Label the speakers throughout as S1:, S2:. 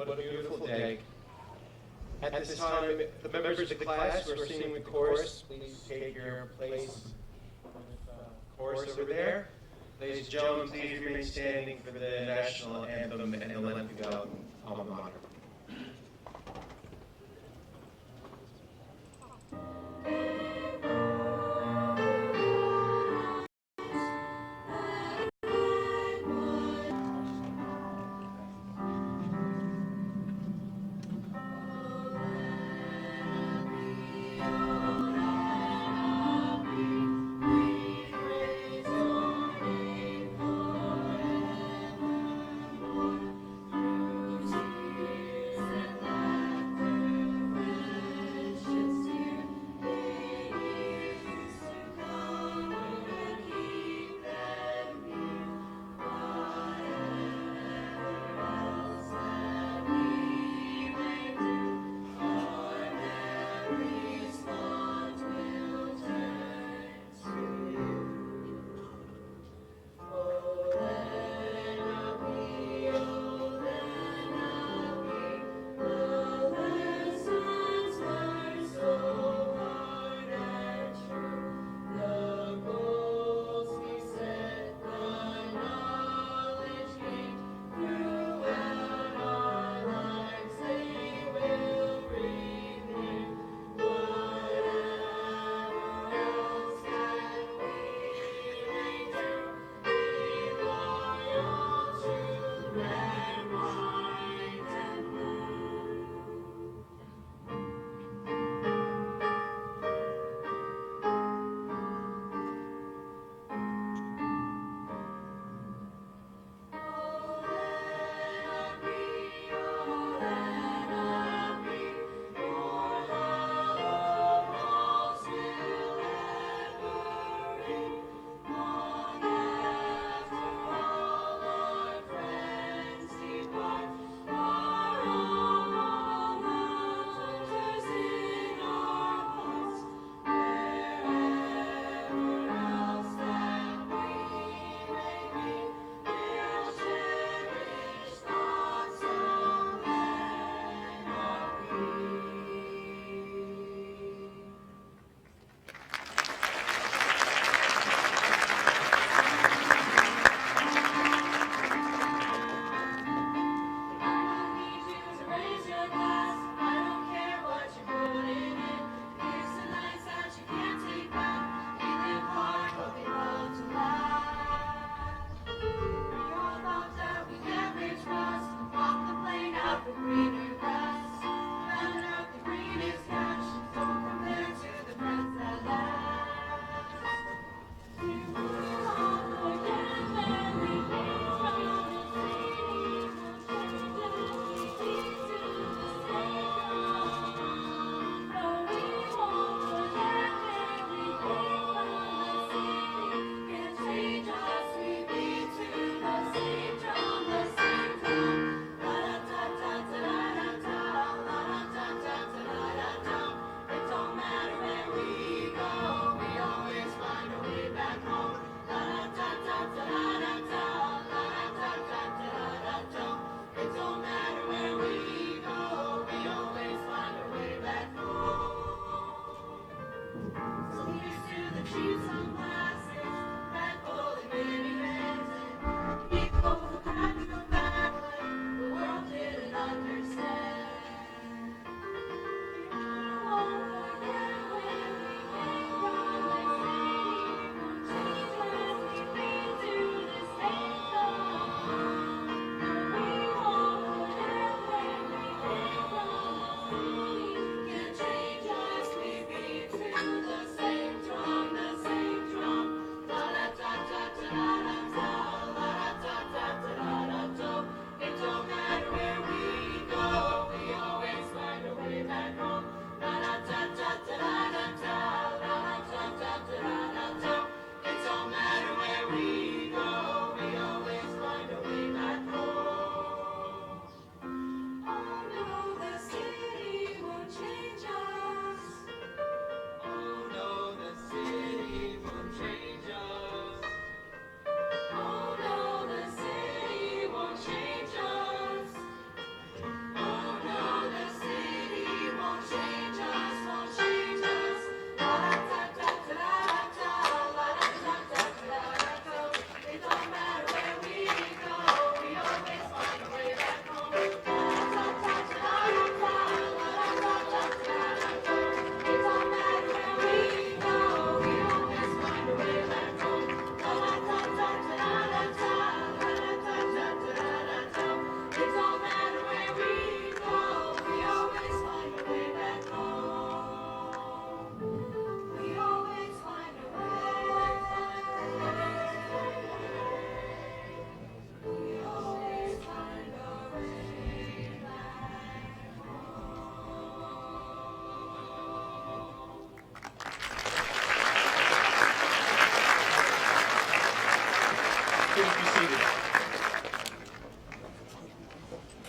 S1: what a beautiful day. At this time, the members of the class who are singing with chorus, please take your place with chorus over there. Ladies and gentlemen, please remain standing for the national anthem and the length of the alma mater.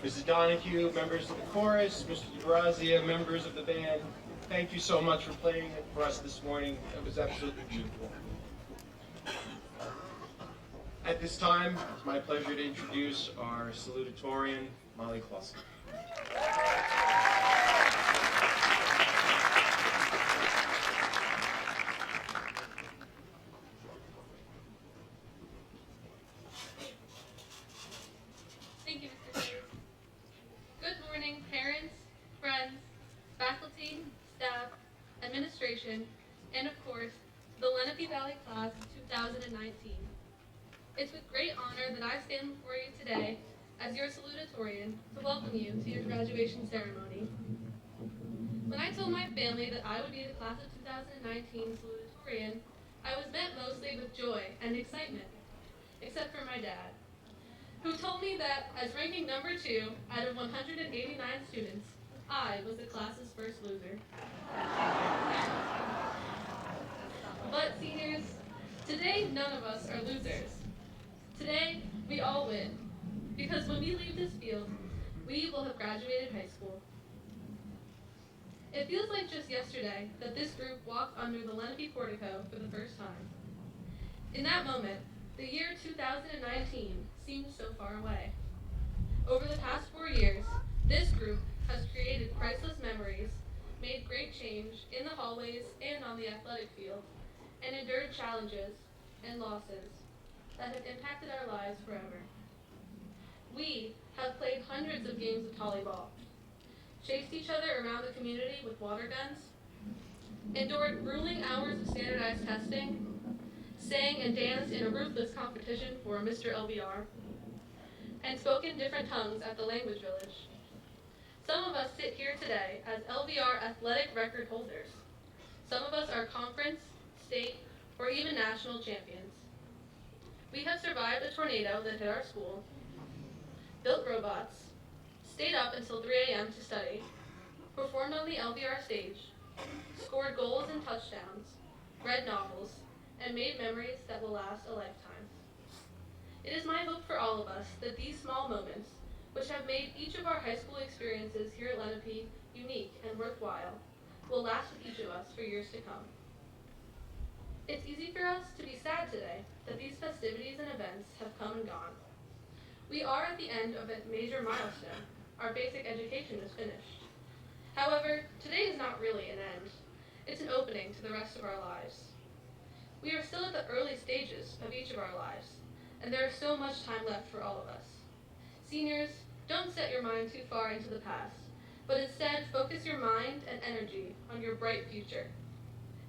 S1: Mrs. Donahue, members of the chorus, Mr. DeGrazia, members of the band, thank you so much for playing it for us this morning. It was absolutely beautiful. At this time, it's my pleasure to introduce our salutatorian, Molly Clausen.
S2: Thank you, Mr. Hughes. Good morning, parents, friends, faculty, staff, administration, and of course, the Lenape Valley Class of 2019. It's with great honor that I stand before you today as your salutatorian to welcome you to your graduation ceremony. When I told my family that I would be the Class of 2019 salutatorian, I was met mostly with joy and excitement, except for my dad, who told me that as ranking number 2 out of 189 students, I was the class's first loser. But seniors, today none of us are losers. Today, we all win, because when we leave this field, we will have graduated high school. It feels like just yesterday that this group walked under the Lenape portico for the first time. In that moment, the year 2019 seemed so far away. Over the past 4 years, this group has created priceless memories, made great change in the hallways and on the athletic field, and endured challenges and losses that have impacted our lives forever. We have played hundreds of games of volleyball, chased each other around the community with water guns, endured grueling hours of standardized testing, sang and danced in a ruthless competition for Mr. LVR, and spoken different tongues at the language village. Some of us sit here today as LVR athletic record holders. Some of us are conference, state, or even national champions. We have survived a tornado that hit our school, built robots, stayed up until 3 a.m. to study, performed on the LVR stage, scored goals and touchdowns, read novels, and made memories that will last a lifetime. It is my hope for all of us that these small moments, which have made each of our high school experiences here at Lenape unique and worthwhile, will last with each of us for years to come. It's easy for us to be sad today that these festivities and events have come and gone. We are at the end of a major milestone. Our basic education is finished. However, today is not really an end. It's an opening to the rest of our lives. We are still at the early stages of each of our lives, and there is so much time left for all of us. Seniors, don't set your mind too far into the past, but instead focus your mind and energy on your bright future.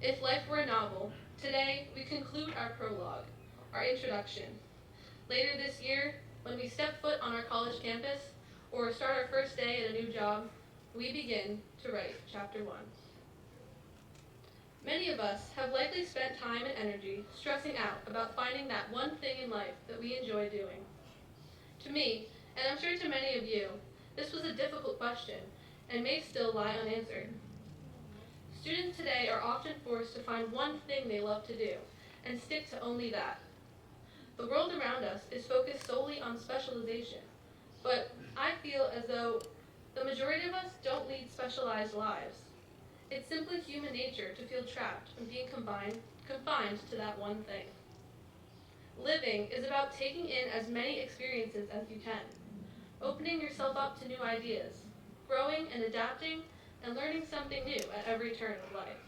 S2: If life were a novel, today we conclude our prologue, our introduction. Later this year, when we step foot on our college campus or start our first day at a new job, we begin to write chapter 1. Many of us have likely spent time and energy stressing out about finding that one thing in life that we enjoy doing. To me, and I'm sure to many of you, this was a difficult question and may still lie unanswered. Students today are often forced to find one thing they love to do and stick to only that. The world around us is focused solely on specialization, but I feel as though the majority of us don't lead specialized lives. It's simply human nature to feel trapped and being confined to that one thing. Living is about taking in as many experiences as you can, opening yourself up to new ideas, growing and adapting, and learning something new at every turn of life.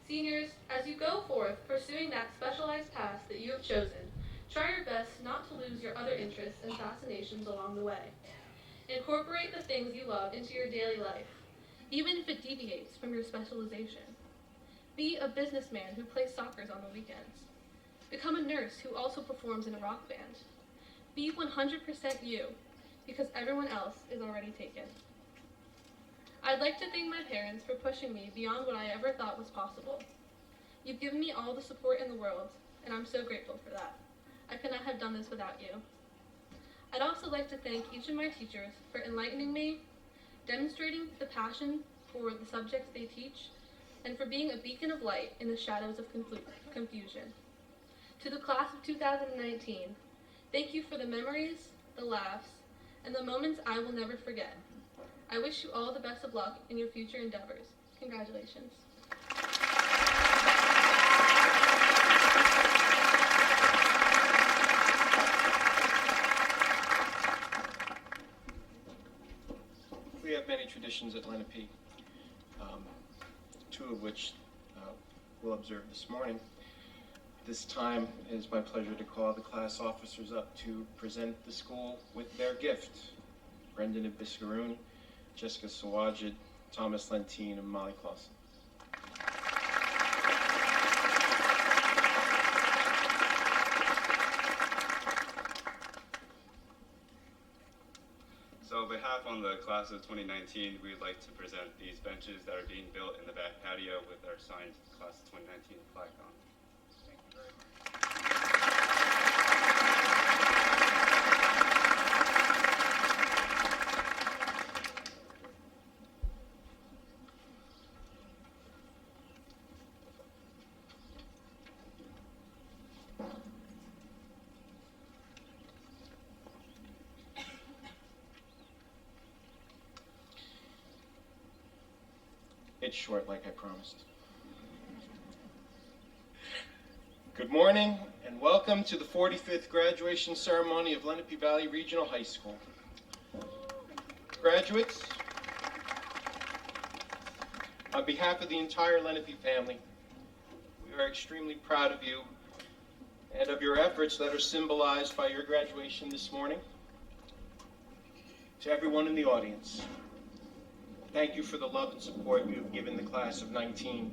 S2: Seniors, as you go forth pursuing that specialized path that you have chosen, try your best not to lose your other interests and fascinations along the way. Incorporate the things you love into your daily life, even if it deviates from your specialization. Be a businessman who plays soccer on the weekends. Become a nurse who also performs in a rock band. Be 100% you, because everyone else is already taken. I'd like to thank my parents for pushing me beyond what I ever thought was possible. You've given me all the support in the world, and I'm so grateful for that. I could not have done this without you. I'd also like to thank each of my teachers for enlightening me, demonstrating the passion for the subjects they teach, and for being a beacon of light in the shadows of confusion. To the class of 2019, thank you for the memories, the laughs, and the moments I will never forget. I wish you all the best of luck in your future endeavors. Congratulations.
S1: We have many traditions at Lenape, two of which we'll observe this morning. This time it is my pleasure to call the class officers up to present the school with their gift. Brendan Ibiscaroon, Jessica Sawajid, Thomas Lentine, and Molly Clausen.
S3: So on behalf of the class of 2019, we would like to present these benches that are being built in the back patio with our signed class of 2019 plaque on. Thank you very much.
S1: It's short, like I promised. Good morning, and welcome to the 45th graduation ceremony of Lenape Valley Regional High School. Graduates, on behalf of the entire Lenape family, we are extremely proud of you and of your efforts that are symbolized by your graduation this morning. To everyone in the audience, thank you for the love and support you have given the class of 19.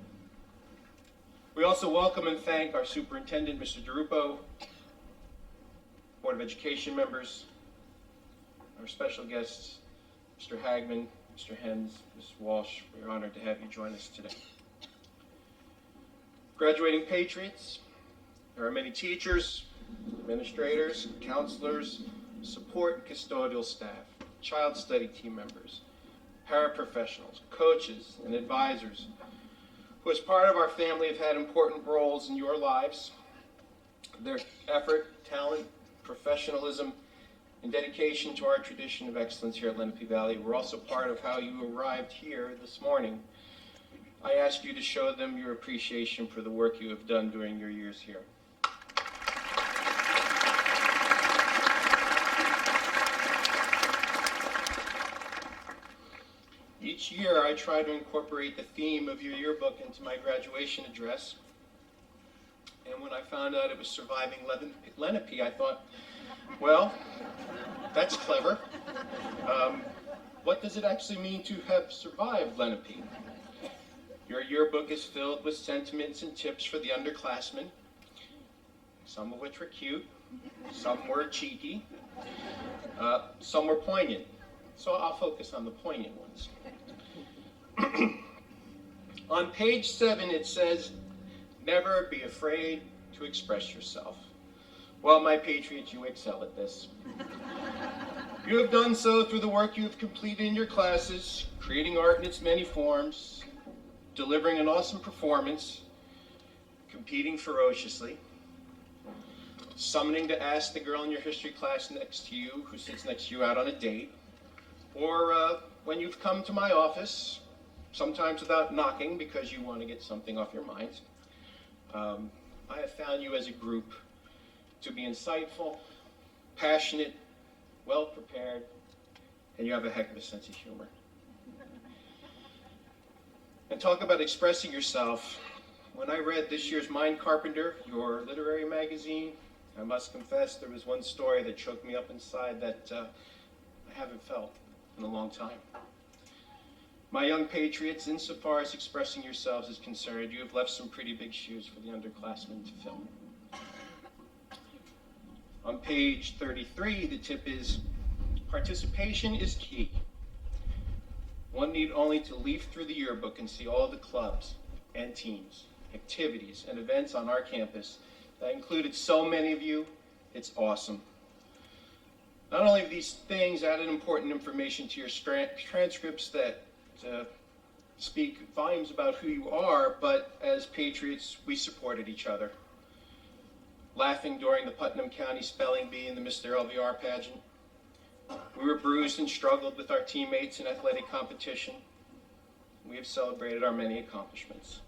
S1: We also welcome and thank our superintendent, Mr. DeRupo, Board of Education members, our special guests, Mr. Hagman, Mr. Hens, Ms. Walsh. We are honored to have you join us today. Graduating Patriots, there are many teachers, administrators, counselors, support and custodial staff, child study team members, paraprofessionals, coaches, and advisors who, as part of our family, have had important roles in your lives. Their effort, talent, professionalism, and dedication to our tradition of excellence here at Lenape Valley were also part of how you arrived here this morning. I ask you to show them your appreciation for the work you have done during your years here. Each year, I try to incorporate the theme of your yearbook into my graduation address. And when I found out it was surviving Lenape, I thought, well, that's clever. What does it actually mean to have survived Lenape? Your yearbook is filled with sentiments and tips for the underclassmen, some of which were cute, some were cheeky, some were poignant. So I'll focus on the poignant ones. On page 7, it says, never be afraid to express yourself. Well, my Patriots, you excel at this. You have done so through the work you have completed in your classes, creating art in its many forms, delivering an awesome performance, competing ferociously, summoning to ask the girl in your history class next to you, who sits next to you, out on a date, or when you've come to my office, sometimes without knocking because you want to get something off your mind. I have found you as a group to be insightful, passionate, well-prepared, and you have a heck of a sense of humor. And talk about expressing yourself. When I read this year's Mind Carpenter, your literary magazine, I must confess there was one story that choked me up inside that I haven't felt in a long time. My young Patriots, insofar as expressing yourselves is concerned, you have left some pretty big shoes for the underclassmen to fill. On page 33, the tip is, participation is key. One need only to leaf through the yearbook and see all the clubs and teams, activities, and events on our campus that included so many of you. It's awesome. Not only have these things added important information to your transcripts that speak volumes about who you are, but as Patriots, we supported each other. Laughing during the Putnam County Spelling Bee and the Mr. LVR pageant. We were bruised and struggled with our teammates in athletic competition. We have celebrated our many accomplishments.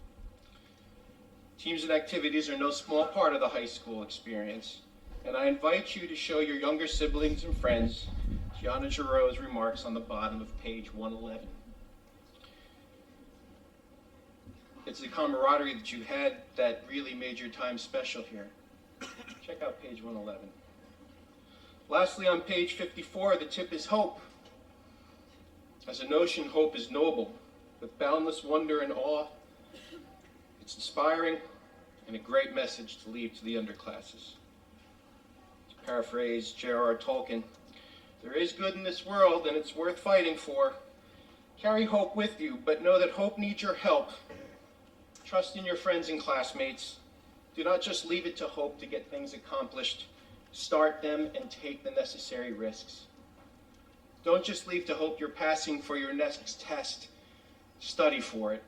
S1: Teams and activities are no small part of the high school experience, and I invite you to show your younger siblings and friends Gianna Giroux's remarks on the bottom of page 111. It's the camaraderie that you had that really made your time special here. Check out page 111. Lastly, on page 54, the tip is hope. As a notion, hope is noble, with boundless wonder and awe. It's inspiring and a great message to leave to the underclasses. To paraphrase J.R.R. Tolkien, there is good in this world and it's worth fighting for. Carry hope with you, but know that hope needs your help. Trust in your friends and classmates. Do not just leave it to hope to get things accomplished. Start them and take the necessary risks. Don't just leave to hope you're passing for your next test. Study for it.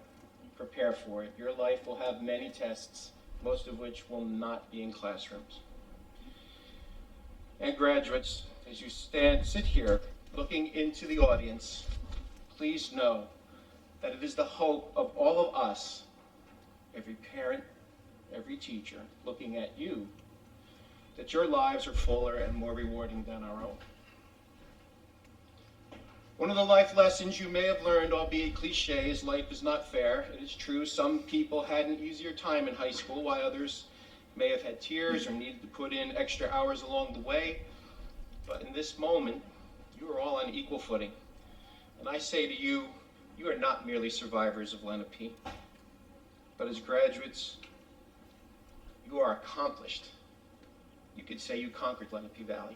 S1: Prepare for it. Your life will have many tests, most of which will not be in classrooms. And graduates, as you sit here looking into the audience, please know that it is the hope of all of us, every parent, every teacher, looking at you, that your lives are fuller and more rewarding than our own. One of the life lessons you may have learned, albeit cliche, is life is not fair. It is true, some people had an easier time in high school, while others may have had tears or needed to put in extra hours along the way. But in this moment, you are all on equal footing. And I say to you, you are not merely survivors of Lenape, but as graduates, you are accomplished. You could say you conquered Lenape Valley.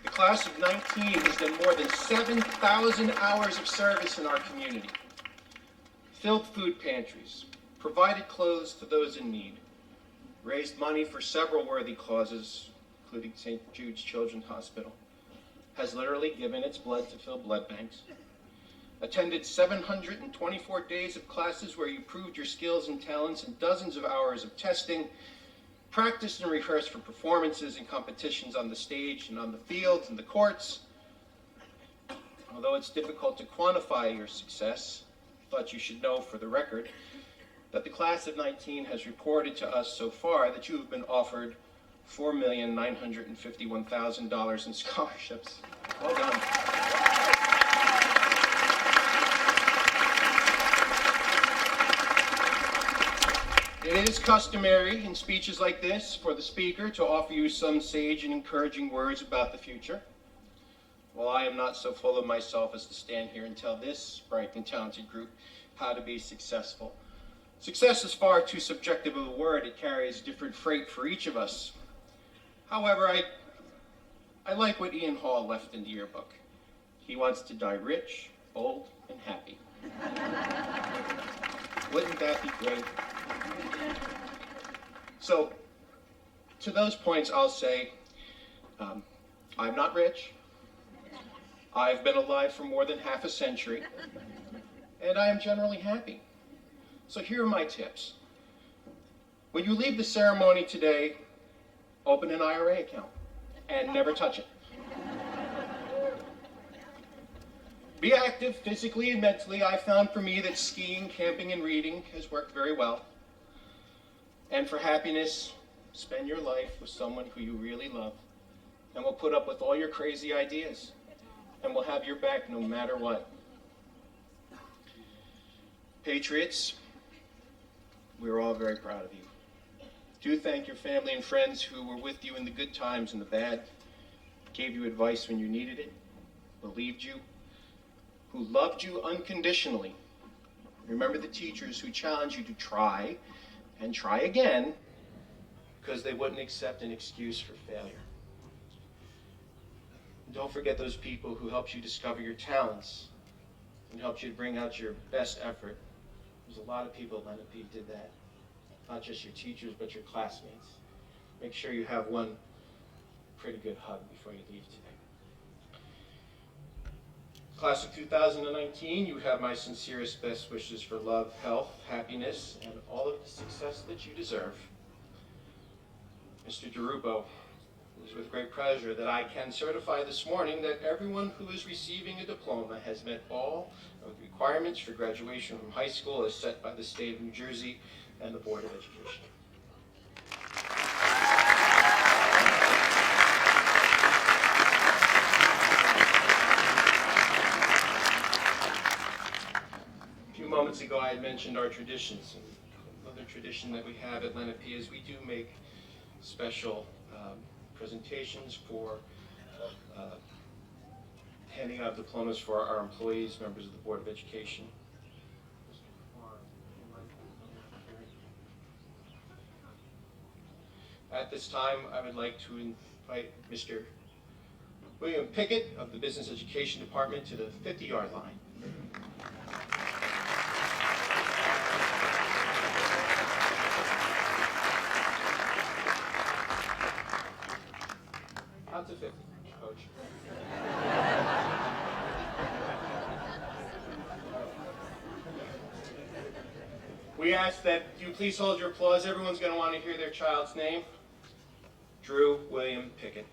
S1: The class of 19 has done more than 7,000 hours of service in our community, filled food pantries, provided clothes to those in need, raised money for several worthy causes, including St. Jude's Children's Hospital, has literally given its blood to fill blood banks, attended 724 days of classes where you proved your skills and talents and dozens of hours of testing, practiced and rehearsed for performances and competitions on the stage and on the fields and the courts. Although it's difficult to quantify your success, I thought you should know for the record that the class of 19 has reported to us so far that you have been offered $4,951,000 in scholarships. Well done. It is customary in speeches like this for the speaker to offer you some sage and encouraging words about the future. Well, I am not so full of myself as to stand here and tell this bright and talented group how to be successful. Success is far too subjective of a word. It carries different freight for each of us. However, I like what Ian Hall left in the yearbook. He wants to die rich, old, and happy. Wouldn't that be great? So, to those points, I'll say, I'm not rich. I've been alive for more than half a century, and I am generally happy. So here are my tips. When you leave the ceremony today, open an IRA account and never touch it. Be active physically and mentally. I found for me that skiing, camping, and reading has worked very well. And for happiness, spend your life with someone who you really love and will put up with all your crazy ideas and will have your back no matter what. Patriots, we're all very proud of you. Do thank your family and friends who were with you in the good times and the bad, gave you advice when you needed it, believed you, who loved you unconditionally. Remember the teachers who challenged you to try and try again because they wouldn't accept an excuse for failure. And don't forget those people who helped you discover your talents and helped you to bring out your best effort. There's a lot of people at Lenape did that. Not just your teachers, but your classmates. Make sure you have one pretty good hug before you leave today. Class of 2019, you have my sincerest best wishes for love, health, happiness, and all of the success that you deserve. Mr. DeRubo, It is with great pleasure that I can certify this morning that everyone who is receiving a diploma has met all of the requirements for graduation from high school as set by the state of New Jersey and the Board of Education. A few moments ago I had mentioned our traditions. And another tradition that we have at Lenape is we do make special presentations for handing out diplomas for our employees, members of the Board of Education. At this time, I would like to invite Mr. William Pickett of the Business Education Department to the 50-yard line. Out to 50, Coach. We ask that you please hold your applause. Everyone's going to want to hear their child's name. Drew William Pickett.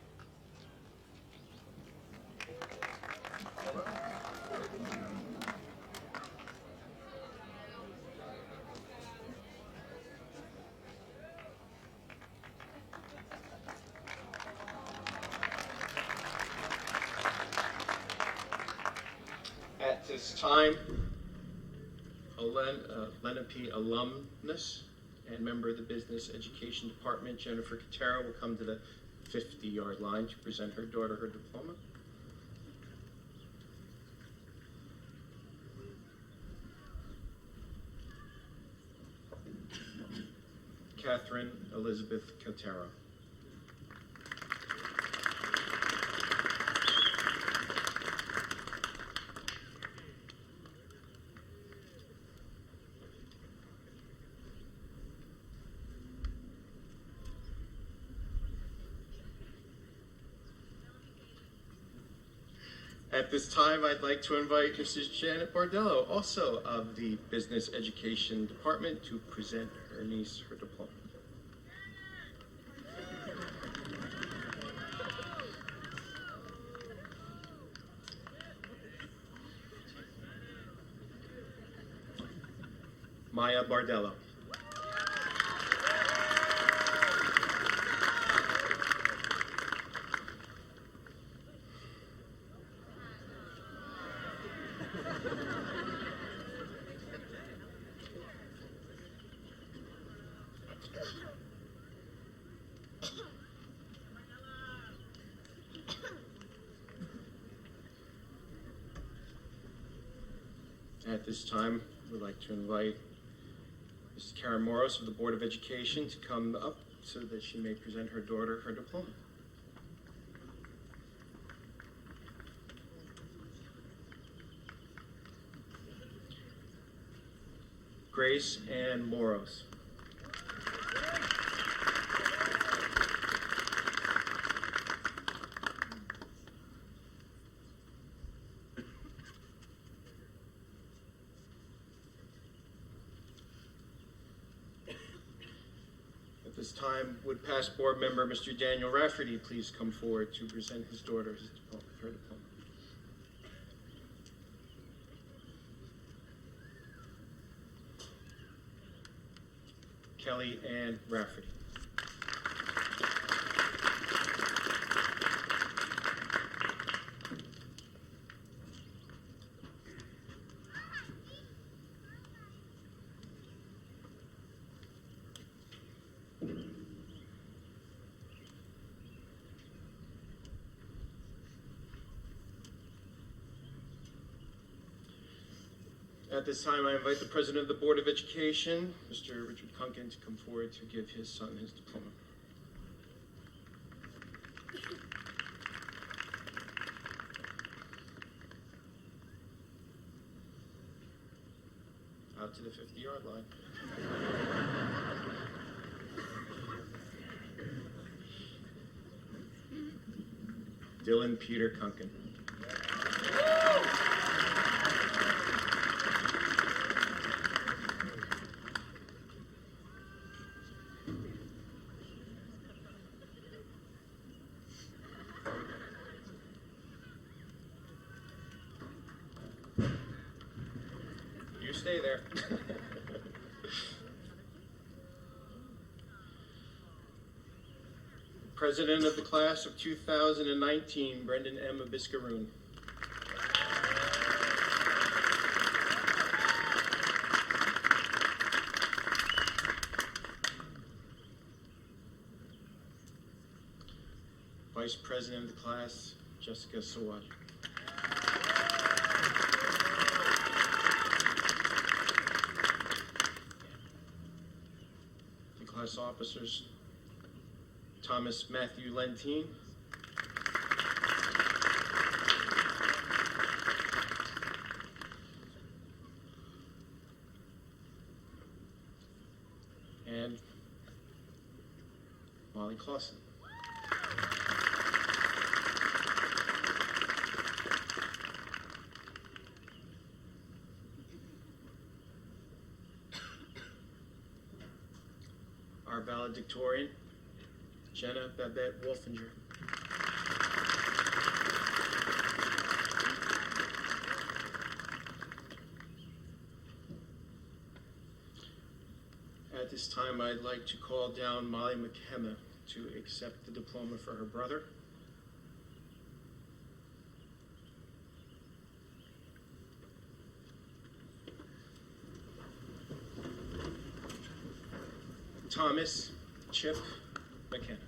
S1: At this time, a Lenape alumnus and member of the Business Education Department, Jennifer Katera, will come to the 50-yard line to present her daughter her diploma. Catherine Elizabeth Katera. At this time, I'd like to invite Mrs. Janet Bardello, also of the Business Education Department, to present her niece her diploma. Maya Bardello. At this time, we'd like to invite Mrs. Karen Morris of the Board of Education to come up so that she may present her daughter her diploma. Grace Ann Moros. At this time, would past board member Mr. Daniel Rafferty please come forward to present his daughter her diploma. Kelly Ann Rafferty. At this time, I invite the President of the Board of Education, Mr. Richard Kunkin, to come forward to give his son his diploma. Out to the 50-yard line. Dylan Peter Kunkin. stay there. President of the class of 2019, Brendan M. Abiscaroon. Vice President of the class, Jessica Sawad. The class officers, Thomas Matthew Lentine. And Molly Clausen. Our valedictorian, Jenna Babette Wolfinger. At this time, I'd like to call down Molly McKenna to accept the diploma for her brother. Thomas Chip McKenna.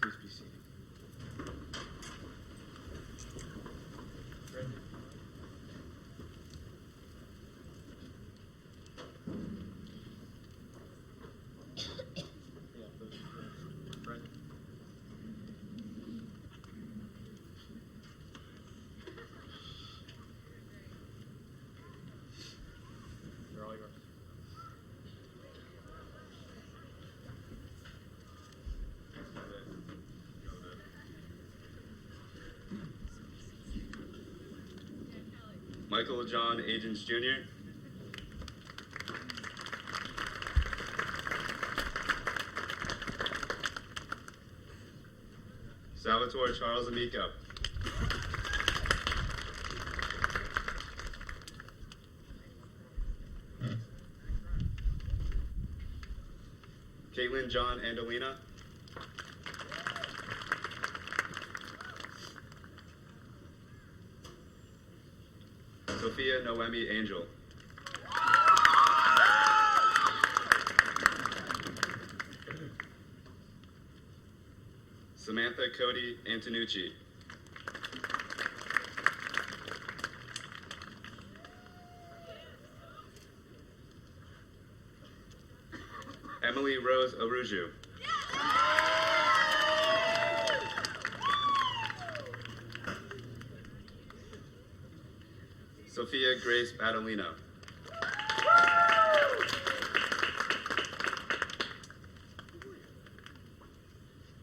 S1: Please be seated. Brendan. Yeah, those are Brendan. They're all yours.
S3: Michael John Agents Jr. Salvatore Charles Amico. Caitlin John Andolina. Sophia Noemi Angel. Samantha Cody Antonucci. Emily Rose Aruju. Sophia Grace Badalino.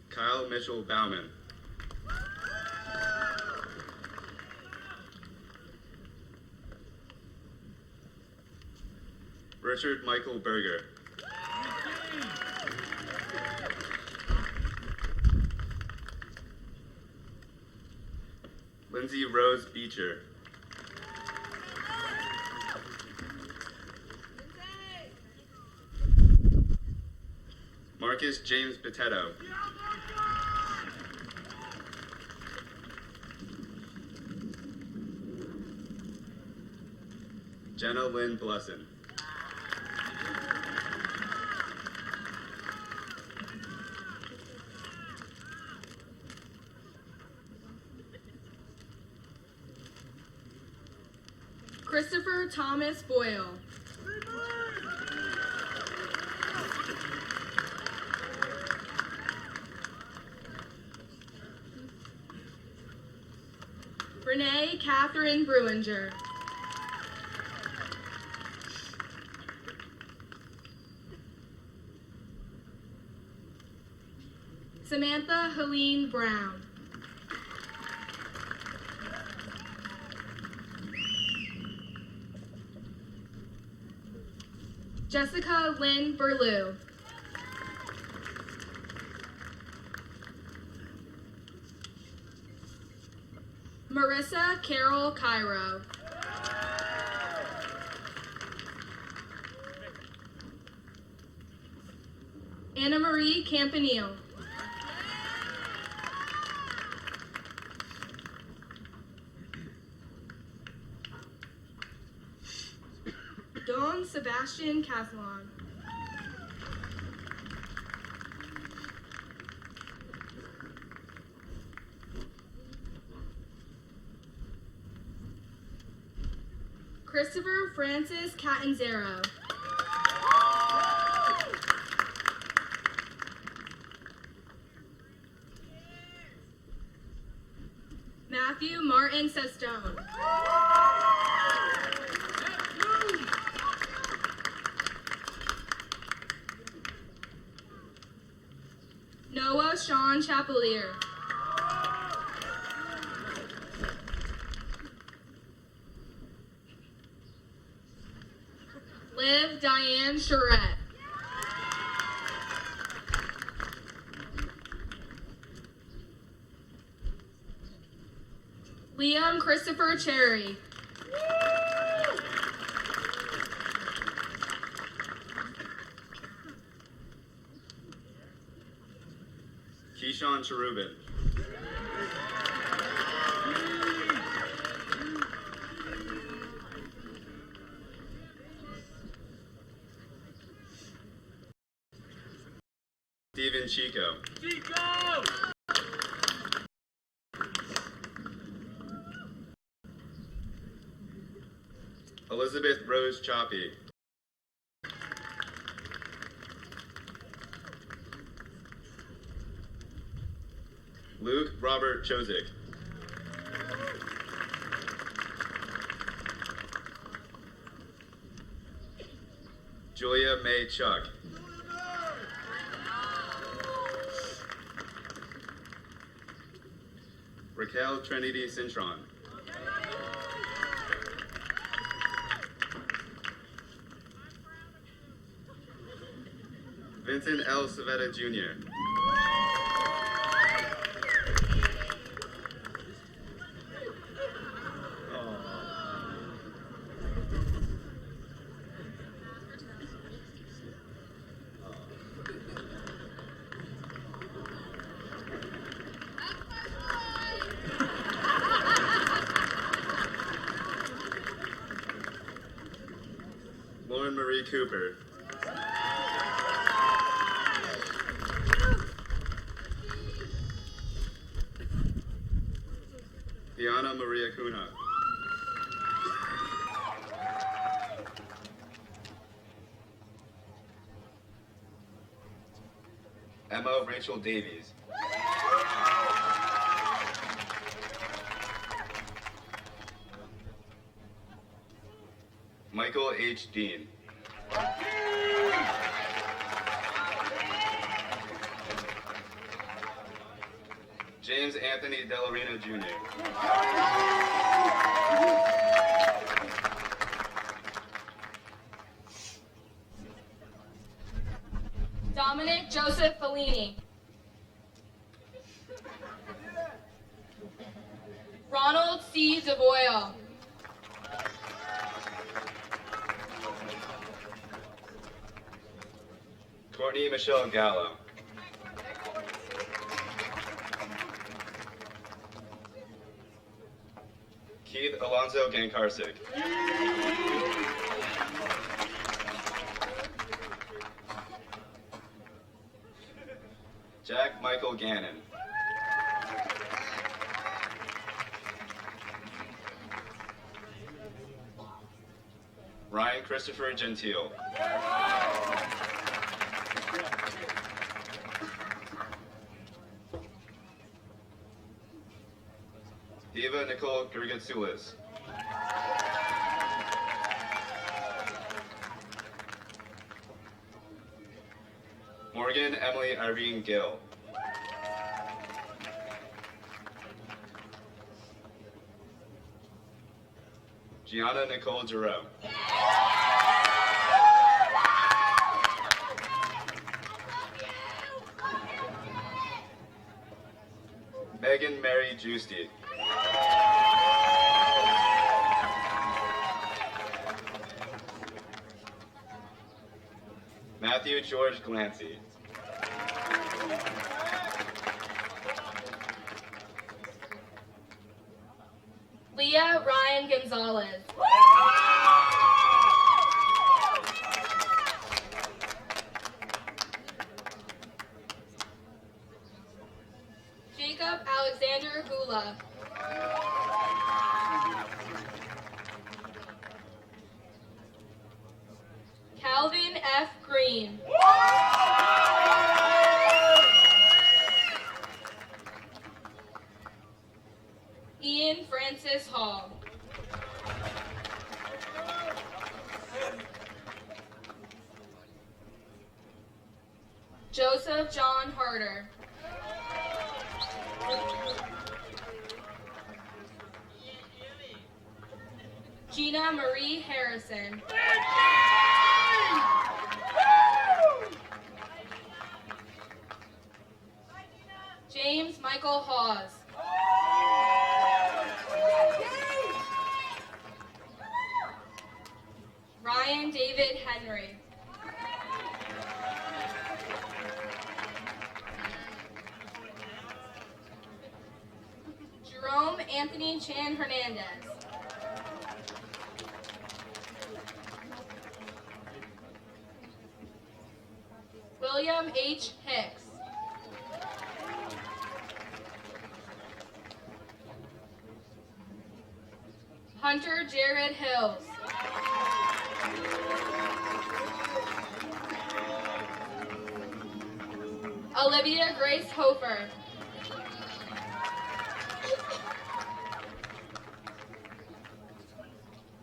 S3: Kyle Mitchell Bauman. Richard Michael Berger. Lindsay Rose Beecher. Marcus James Potato. Jenna Lynn Blesson.
S4: Christopher Thomas Boyle. Renee Catherine Bruinger. Samantha Helene Brown. Jessica Lynn Berlew. Marissa Carol Cairo. Anna Marie Campanile. Don Sebastian Cathlon. Christopher Francis Catanzaro. Matthew Martin Sestone. Noah Sean Chapelier. Liv Diane Charette. Liam Christopher Cherry.
S3: Keyshawn Cherubin. Steven Chico. Elizabeth Rose Choppy. Luke Robert Chozik. Julia May Chuck. Raquel Trinity Cintron. Vincent L. Savetta Jr. Lauren Marie Cooper. Diana Maria Cunha. Emma Rachel Davies. Michael H. Dean. James Anthony Delarino Jr.
S4: Dominic Joseph Fellini. Ronald C. DeBoyle.
S3: Courtney Michelle Gallo. Keith Alonso Gankarsik. Jack Michael Gannon. Ryan Christopher Gentile. Eva Nicole Gergetsoulis. Morgan Emily Irene Gill. Gianna Nicole Giroux. Megan Mary Juicy. Matthew George Glancy.
S4: Leah Ryan Gonzalez. Jacob Alexander Gula. Calvin F. Green. Ian Francis Hall. Joseph John Harder. Gina Marie Harrison. James Michael Hawes. Ryan David Henry. Jerome Anthony Chan Hernandez. William H. Hicks. Hunter Jared Hills. Olivia Grace Hofer.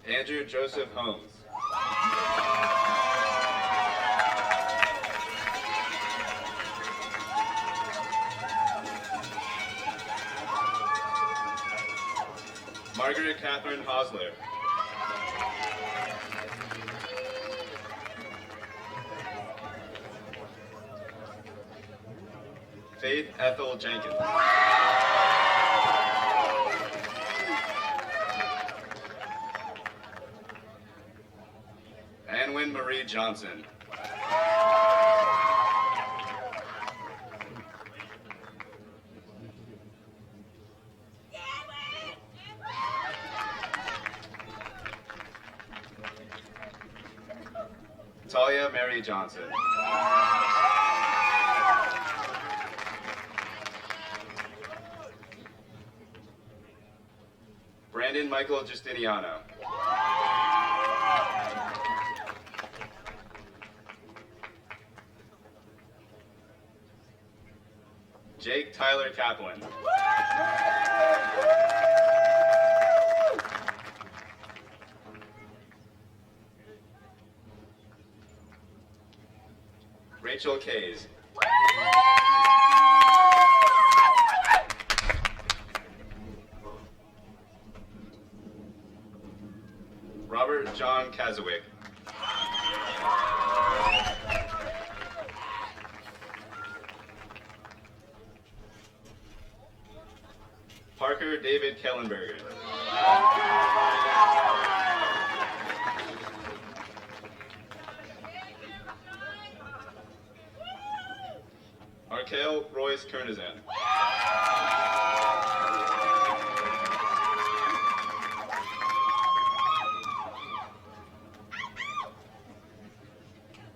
S3: Andrew Joseph Holmes. Margaret Catherine Hosler. Faith Ethel Jenkins. Anwin Marie Johnson. Talia Mary Johnson. Brandon Michael Justiniano. Jake Tyler Kaplan. Rachel Kays. Robert John Kazawick. Parker David Kellenberger. Arkale Royce Kernizan.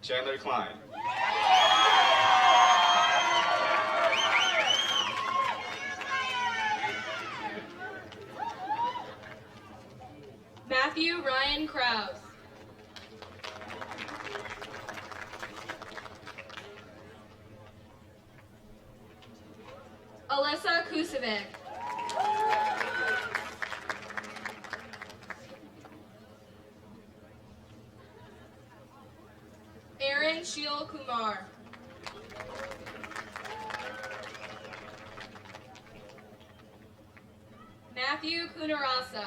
S3: Chandler Klein.
S4: Matthew Ryan Krause. Alyssa Kusevic. Aaron Sheel Kumar. Matthew Kunarasa.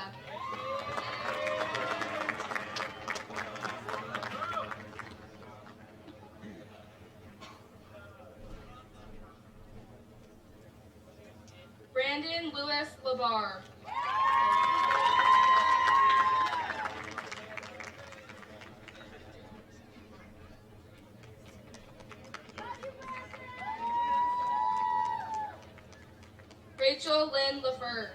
S4: Brandon Lewis LeVar. Rachel Lynn LaFeur.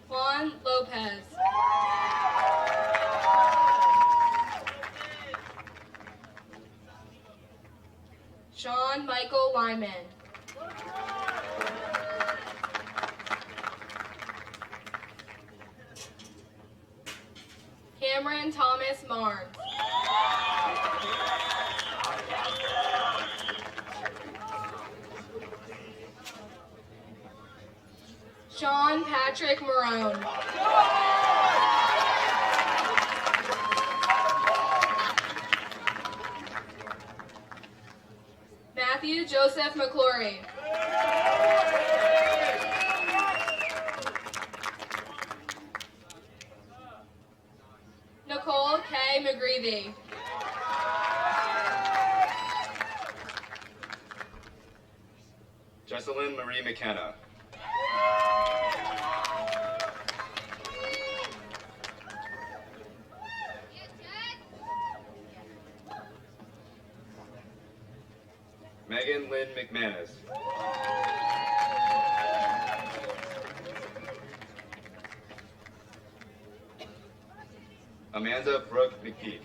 S4: Juan Lopez. Sean Michael Lyman. Cameron Thomas Marnes. Sean Patrick Marone. Matthew Joseph McClory. Nicole K. McGreevy.
S3: Jesselyn Marie McKenna. Megan Lynn McManus. Amanda Brooke McPeak.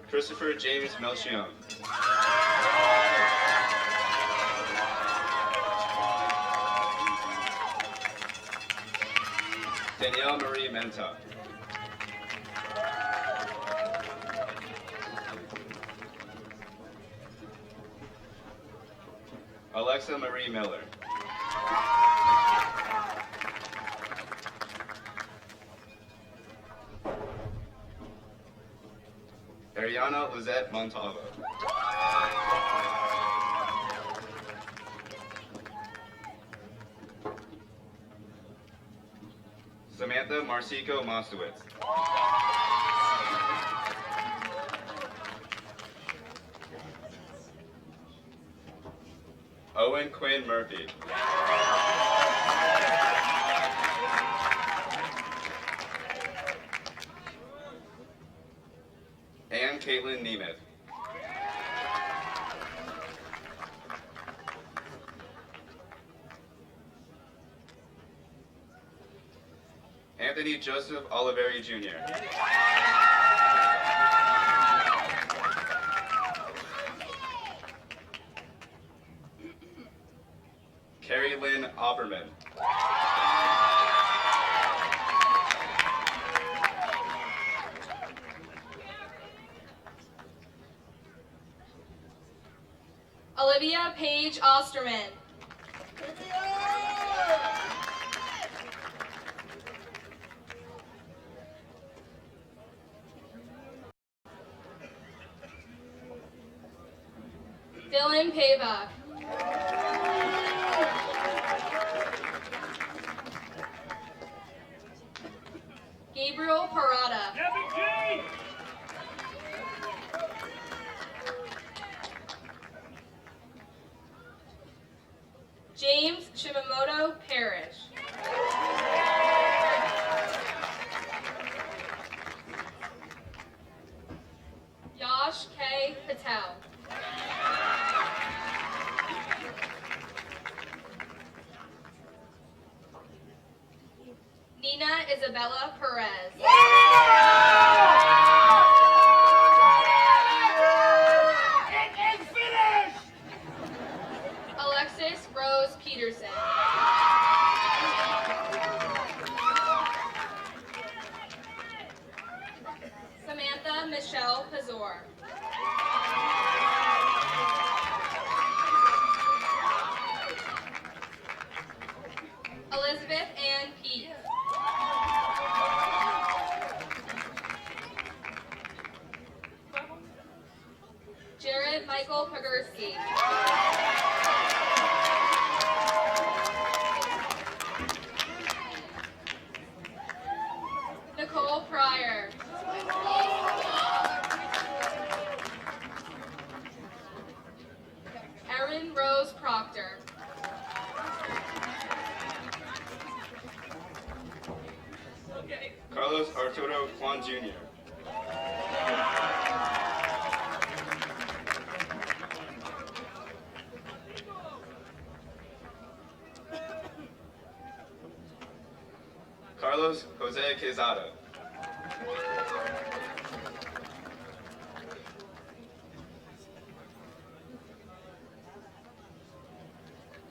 S3: Christopher James Melchion. Danielle Marie Menta. Alexa Marie Miller. Ariana Lizette Montalvo. Samantha Marcico Mostowitz. Owen Quinn Murphy. Ann Caitlin Nemeth. Anthony Joseph Oliveri Jr. Carrie Lynn Opperman.
S4: Olivia Paige Osterman. Dylan Pava. Gabriel Parada. James Shimamoto Parrish. Yash K. Patel. Nina Isabella Perez. Alexis Rose Peterson. Samantha Michelle Pazor. Elizabeth Ann Peete. Nicole Pogurski. Nicole Pryor. Erin Rose Proctor.
S3: Carlos Arturo Juan Jr. Carlos Jose Quezada.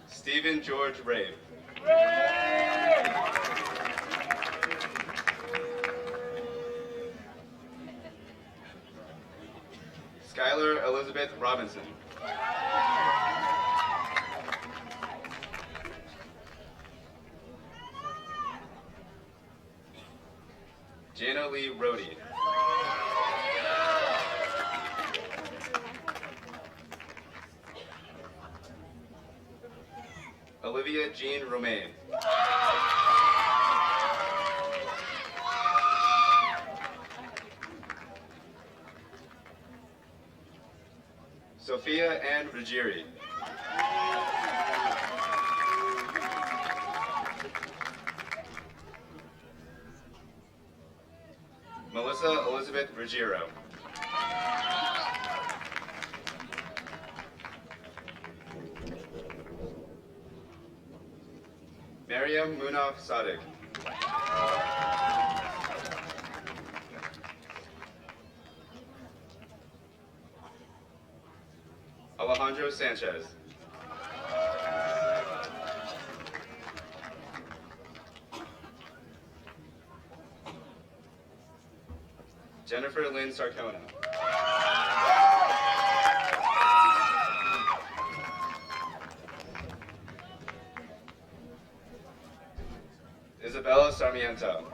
S3: Stephen George Rave. Skylar Elizabeth Robinson. Jana Lee Rohde. Olivia Jean Romain. Sophia Ann Ruggieri. Melissa Elizabeth Ruggiero. Mariam Munaf Sadiq. Alejandro Sanchez. Jennifer Lynn Sarcona. Isabella Sarmiento.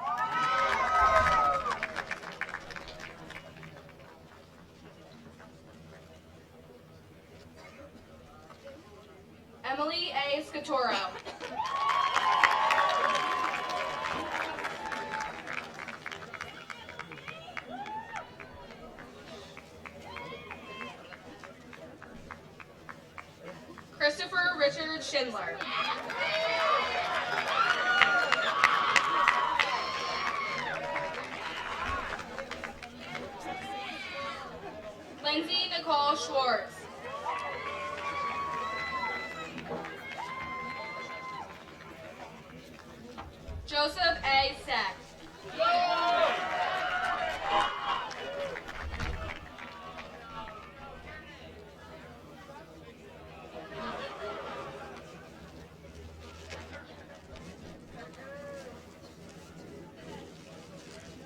S4: Emily A. Scatoro. Christopher Richard Schindler. Lindsay Nicole Schwartz. Joseph A. Seck.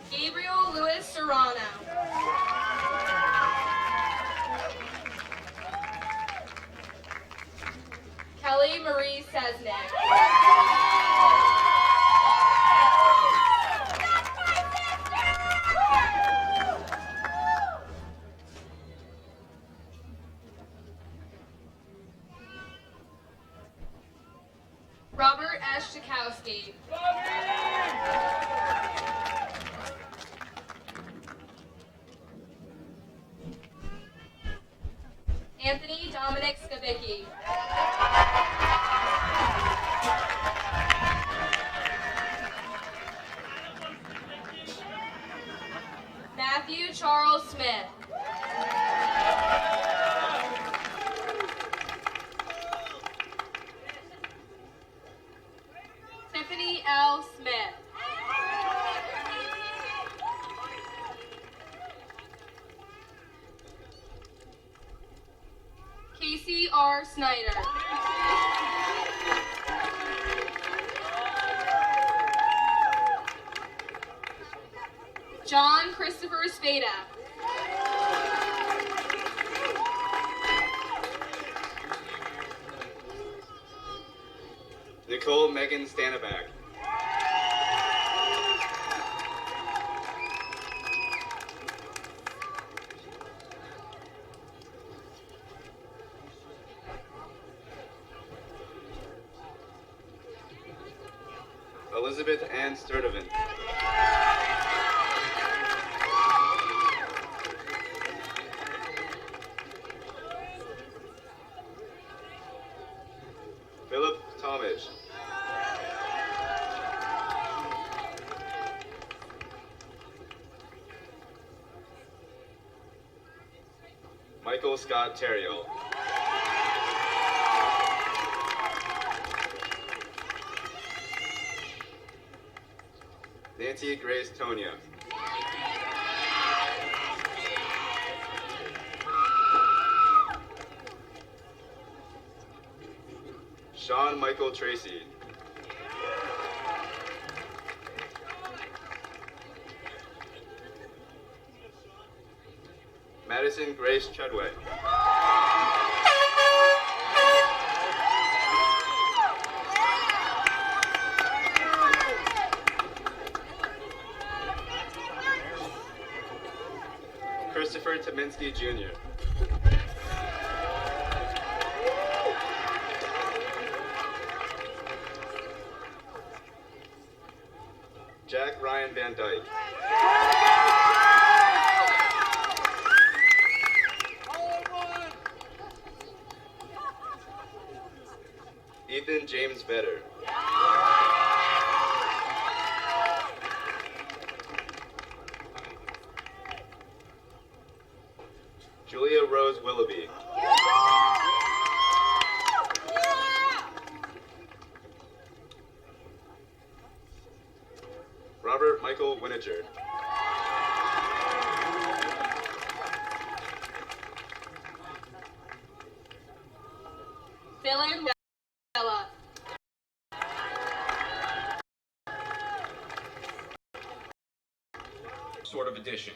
S4: Gabriel Louis Serrano. Kelly Marie Sesnick. Robert S. Chakowski. Anthony Dominic Skavicki. Matthew Charles Smith. Tiffany L. Smith. Casey R. Snyder. John Christopher Spada.
S3: Nicole Megan Stanaback. Elizabeth Ann Sturdivant. Philip Talmadge. Michael Scott Terriel. Nancy Grace Tonia. Sean Michael Tracy. Madison Grace Chudway. Christopher Tominski Jr. Jack Ryan Van Dyke. Ethan James Vedder. Julia Rose Willoughby. Robert Michael Winiger.
S4: Philip Bella.
S5: Sort of addition.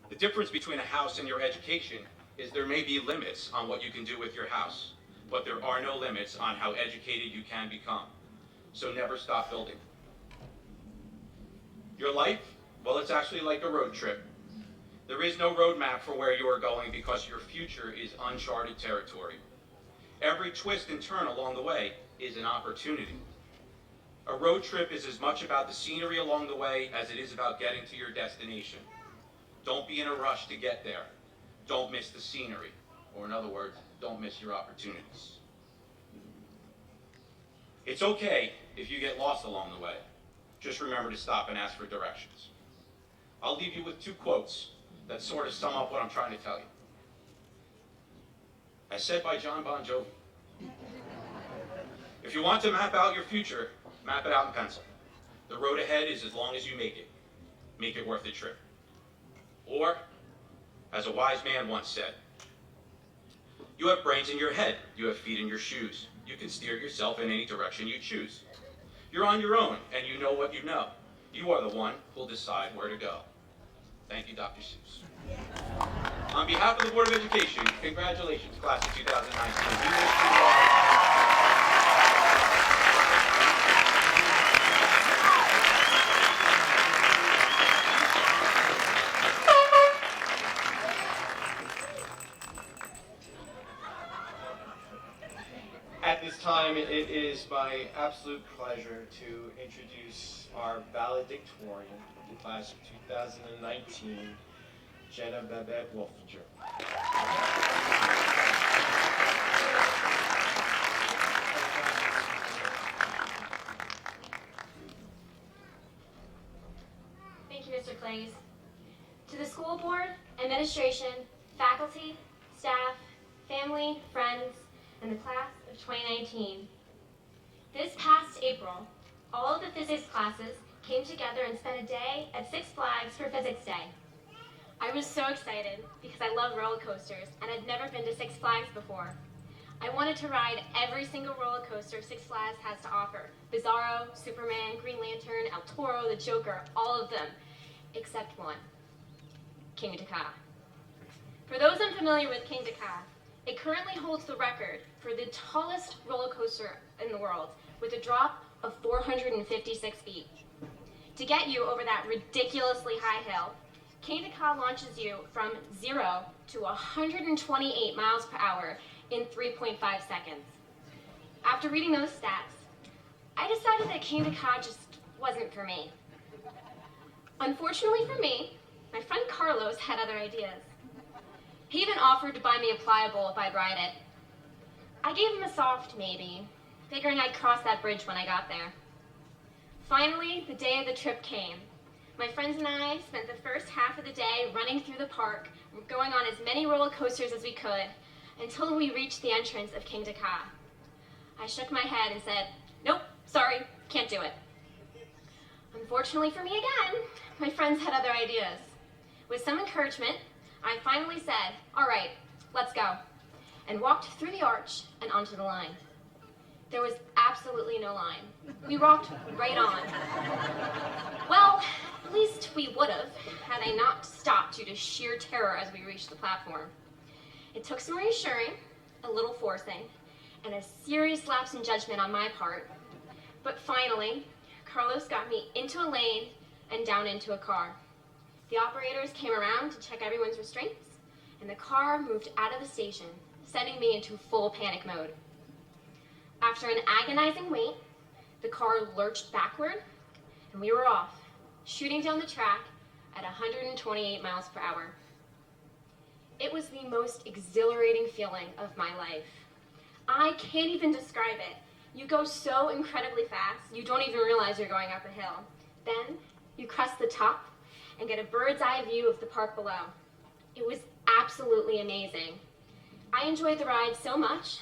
S5: The difference between a house and your education is there may be limits on what you can do with your house, but there are no limits on how educated you can become. So never stop building. Your life, well, it's actually like a road trip. There is no roadmap for where you are going because your future is uncharted territory. Every twist and turn along the way is an opportunity. A road trip is as much about the scenery along the way as it is about getting to your destination. Don't be in a rush to get there. Don't miss the scenery. Or in other words, don't miss your opportunities. It's okay if you get lost along the way. Just remember to stop and ask for directions. I'll leave you with two quotes that sort of sum up what I'm trying to tell you. As said by John Bon Jovi, if you want to map out your future, map it out in pencil. The road ahead is as long as you make it. Make it worth the trip. Or, as a wise man once said, you have brains in your head, you have feet in your shoes. You can steer yourself in any direction you choose. You're on your own, and you know what you know. You are the one who'll decide where to go. Thank you, Dr. Seuss. On behalf of the Board of Education, congratulations, class of 2019. We wish you all
S1: At this time, it is my absolute pleasure to introduce our valedictorian of the class of 2019, Jenna Babette Wolfinger.
S6: Thank you, Mr. Clays. To the school board, administration, faculty, staff, family, friends, and the class of 2019. This past April, all of the physics classes came together and spent a day at Six Flags for Physics Day. I was so excited because I love roller coasters and I'd never been to Six Flags before. I wanted to ride every single roller coaster Six Flags has to offer. Bizarro, Superman, Green Lantern, El Toro, the Joker, all of them, except one, King Dakar. For those unfamiliar with King Dakar, it currently holds the record for the tallest roller coaster in the world with a drop of 456 feet. To get you over that ridiculously high hill, King Dakar launches you from 0 to 128 miles per hour in 3.5 seconds. After reading those stats, I decided that King Dakar just wasn't for me. Unfortunately for me, my friend Carlos had other ideas. He even offered to buy me a pliable if I'd ride it. I gave him a soft maybe, figuring I'd cross that bridge when I got there. Finally, the day of the trip came. My friends and I spent the first half of the day running through the park, going on as many roller coasters as we could, until we reached the entrance of King Dakar. I shook my head and said, "Nope, sorry, can't do it." Unfortunately for me again, my friends had other ideas. With some encouragement, I finally said, "All right, let's go," and walked through the arch and onto the line. There was absolutely no line. We walked right on. Well, at least we would have, had I not stopped due to sheer terror as we reached the platform. It took some reassuring, a little forcing, and a serious lapse in judgment on my part. But finally, Carlos got me into a lane and down into a car. The operators came around to check everyone's restraints, and the car moved out of the station, sending me into full panic mode. After an agonizing wait, the car lurched backward, and we were off, shooting down the track at 128 miles per hour. It was the most exhilarating feeling of my life. I can't even describe it. You go so incredibly fast, you don't even realize you're going up a hill. Then, you crest the top and get a bird's eye view of the park below. It was absolutely amazing. I enjoyed the ride so much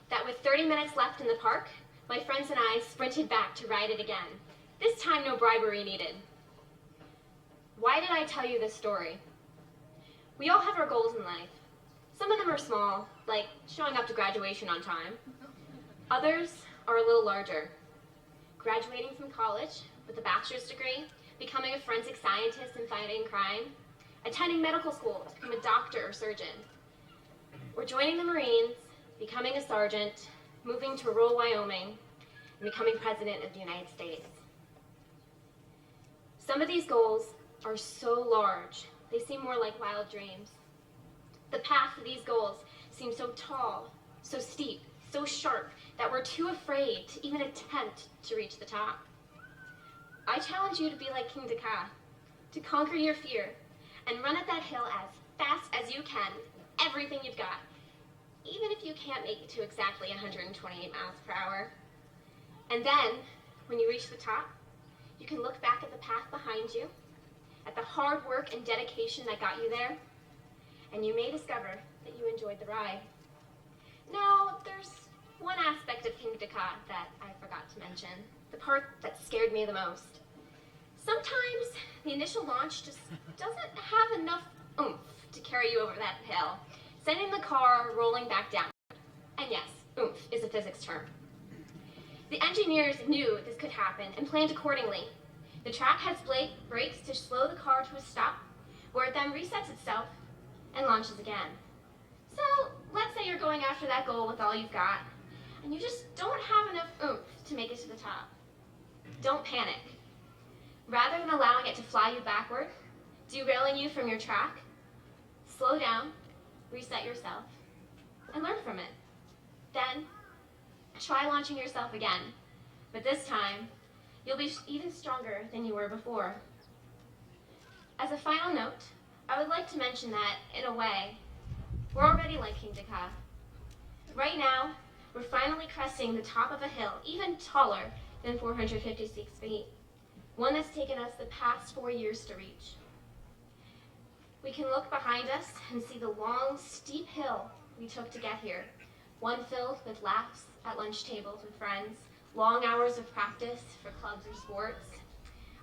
S6: that with 30 minutes left in the park, my friends and I sprinted back to ride it again. This time, no bribery needed. Why did I tell you this story? We all have our goals in life. Some of them are small, like showing up to graduation on time. Others are a little larger. Graduating from college with a bachelor's degree, becoming a forensic scientist and fighting crime, attending medical school to become a doctor or surgeon, or joining the Marines, becoming a sergeant, moving to rural Wyoming, and becoming president of the United States. Some of these goals are so large, they seem more like wild dreams. The path to these goals seems so tall, so steep, so sharp, that we're too afraid to even attempt to reach the top. I challenge you to be like King Dakar, to conquer your fear, and run up that hill as fast as you can, everything you've got, even if you can't make it to exactly 128 miles per hour. And then, when you reach the top, you can look back at the path behind you, at the hard work and dedication that got you there, and you may discover that you enjoyed the ride. Now, there's one aspect of King Dakar that I forgot to mention, the part that scared me the most. Sometimes the initial launch just doesn't have enough oomph to carry you over that hill, sending the car rolling back down. And yes, oomph is a physics term. The engineers knew this could happen and planned accordingly. The track has brakes to slow the car to a stop, where it then resets itself and launches again. So let's say you're going after that goal with all you've got, and you just don't have enough oomph to make it to the top. Don't panic. Rather than allowing it to fly you backward, derailing you from your track, slow down, reset yourself, and learn from it. Then, try launching yourself again, but this time, you'll be even stronger than you were before. As a final note, I would like to mention that, in a way, we're already like King Dakar. Right now, we're finally cresting the top of a hill, even taller than 456 feet, one that's taken us the past 4 years to reach. We can look behind us and see the long, steep hill we took to get here, one filled with laughs at lunch tables with friends, long hours of practice for clubs or sports,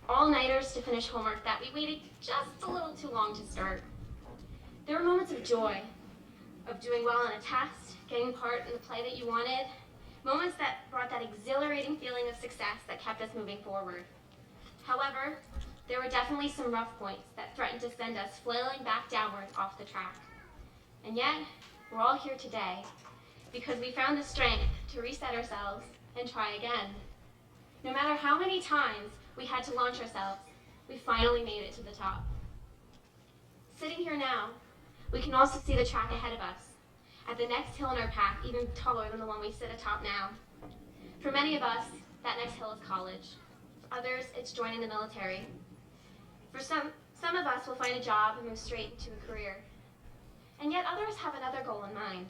S6: all-nighters to finish homework that we waited just a little too long to start. There were moments of joy, of doing well on a test, getting part in the play that you wanted, moments that brought that exhilarating feeling of success that kept us moving forward. However, there were definitely some rough points that threatened to send us flailing back downward off the track. And yet, we're all here today because we found the strength to reset ourselves and try again. No matter how many times we had to launch ourselves, we finally made it to the top. Sitting here now, we can also see the track ahead of us, at the next hill in our path, even taller than the one we sit atop now. For many of us, that next hill is college. others, it's joining the military. For some of us will find a job and move straight into a career. And yet others have another goal in mind.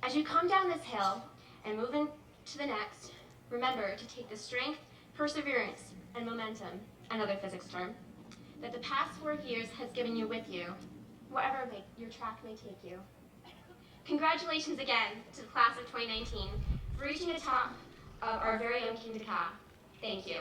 S6: As you come down this hill and move into the next, remember to take the strength, perseverance, and momentum, another physics term, that the past 4 years has given you with you, wherever your track may take you. Congratulations again to the class of 2019 for reaching the top of our very own Kingda Ka. Thank you.